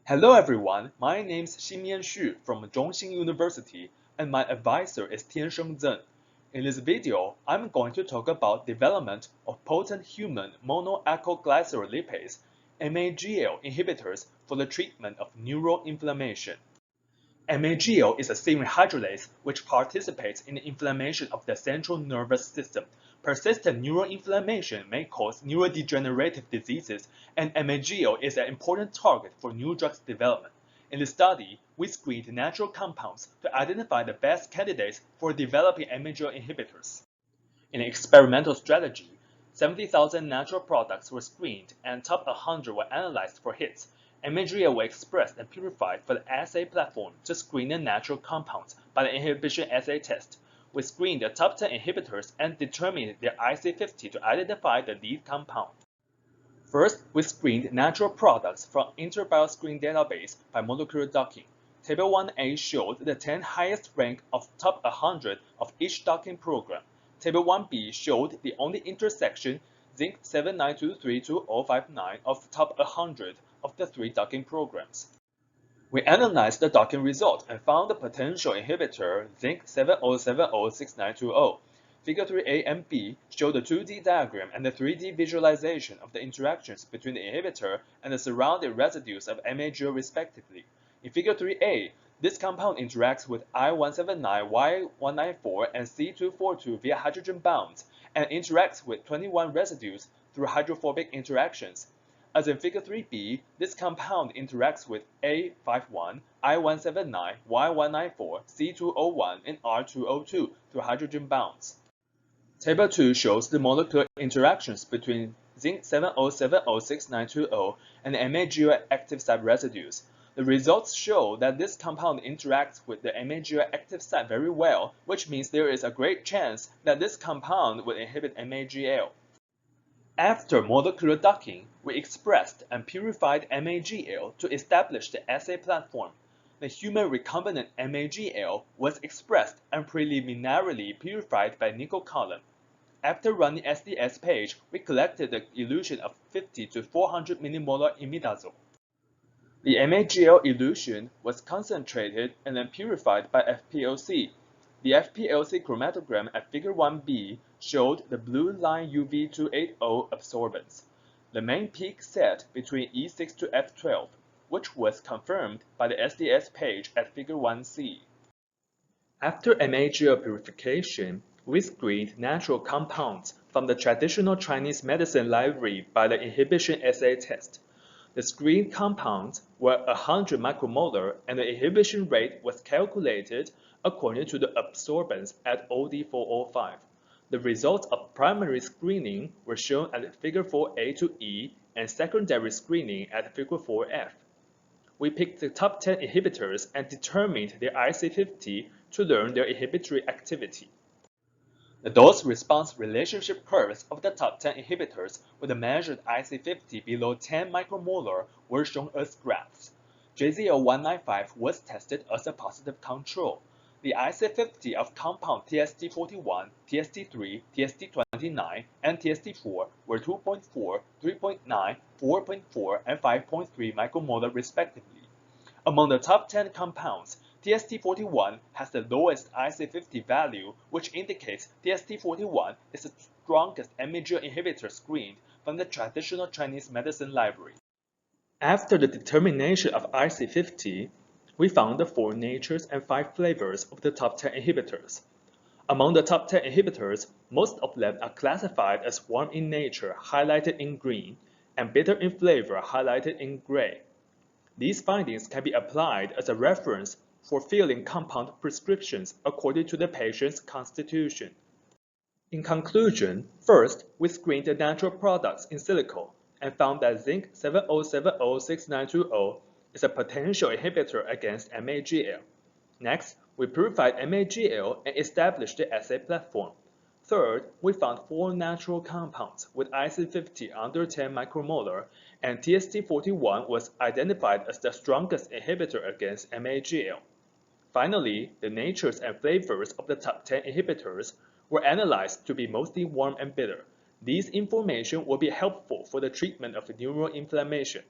Hello everyone, my name is Hsin Mien Hsu from Zhongxin University and my advisor is Tiansheng Zeng. In this video, I'm going to talk about development of potent human monoacylglycerol MAGL inhibitors for the treatment of neural inflammation. MAGL is a serine hydrolase which participates in the inflammation of the central nervous system. Persistent neural inflammation may cause neurodegenerative diseases, and MAGL is an important target for new drugs development. In the study, we screened natural compounds to identify the best candidates for developing MAGL inhibitors. In an experimental strategy, 70,000 natural products were screened and top 100 were analyzed for hits. MAGL were expressed and purified for the assay platform to screen the natural compounds by the inhibition assay test. We screened the top 10 inhibitors and determined their IC50 to identify the lead compound. First, we screened natural products from InterBioScreen database by molecular docking. Table 1A showed the 10 highest rank of top 100 of each docking program. Table 1B showed the only intersection zinc 79232059 of top 100 of the 3 docking programs. We analyzed the docking result and found the potential inhibitor zinc 70706920. Figure 3A and B show the 2D diagram and the 3D visualization of the interactions between the inhibitor and the surrounding residues of MAGL respectively. In Figure 3A, this compound interacts with I179, Y194, and C242 via hydrogen bonds, and interacts with 21 residues through hydrophobic interactions. As in Figure 3b, this compound interacts with A51, I179, Y194, C201, and R202 through hydrogen bonds. Table 2 shows the molecular interactions between zinc 70706920 and the MAGL active site residues. The results show that this compound interacts with the MAGL active site very well, which means there is a great chance that this compound will inhibit MAGL. After molecular docking, we expressed and purified MAGL to establish the assay platform. The human recombinant MAGL was expressed and preliminarily purified by nickel column. After running SDS page, we collected the elution of 50 to 400 millimolar imidazole. The MAGL elution was concentrated and then purified by FPLC. The FPLC chromatogram at Figure 1b showed the blue line UV280 absorbance. The main peak set between E6 to F12, which was confirmed by the SDS page at Figure 1c. After MAGL purification, we screened natural compounds from the traditional Chinese medicine library by the inhibition assay test. The screened compounds were 100 micromolar and the inhibition rate was calculated according to the absorbance at OD405. The results of primary screening were shown at Figure 4A to E and secondary screening at Figure 4F. We picked the top 10 inhibitors and determined their IC50 to learn their inhibitory activity. The dose-response relationship curves of the top 10 inhibitors with a measured IC50 below 10 micromolar were shown as graphs. JZL195 was tested as a positive control. The IC50 of compound TST41, TST3, TST29, and TST4 were 2.4, 3.9, 4.4, and 5.3 micromolar respectively. Among the top 10 compounds, TST41 has the lowest IC50 value, which indicates TST41 is the strongest MAGL inhibitor screened from the traditional Chinese medicine library. After the determination of IC50, we found the 4 natures and 5 flavors of the top 10 inhibitors. Among the top 10 inhibitors, most of them are classified as warm in nature, highlighted in green, and bitter in flavor, highlighted in gray. These findings can be applied as a reference for filling compound prescriptions according to the patient's constitution. In conclusion, first, we screened the natural products in silico and found that zinc 70706920 is a potential inhibitor against MAGL. Next, we purified MAGL and established the assay platform. Third, we found 4 natural compounds with IC50 under 10 micromolar, and TST41 was identified as the strongest inhibitor against MAGL. Finally, the natures and flavors of the top 10 inhibitors were analyzed to be mostly warm and bitter. These information will be helpful for the treatment of neural inflammation.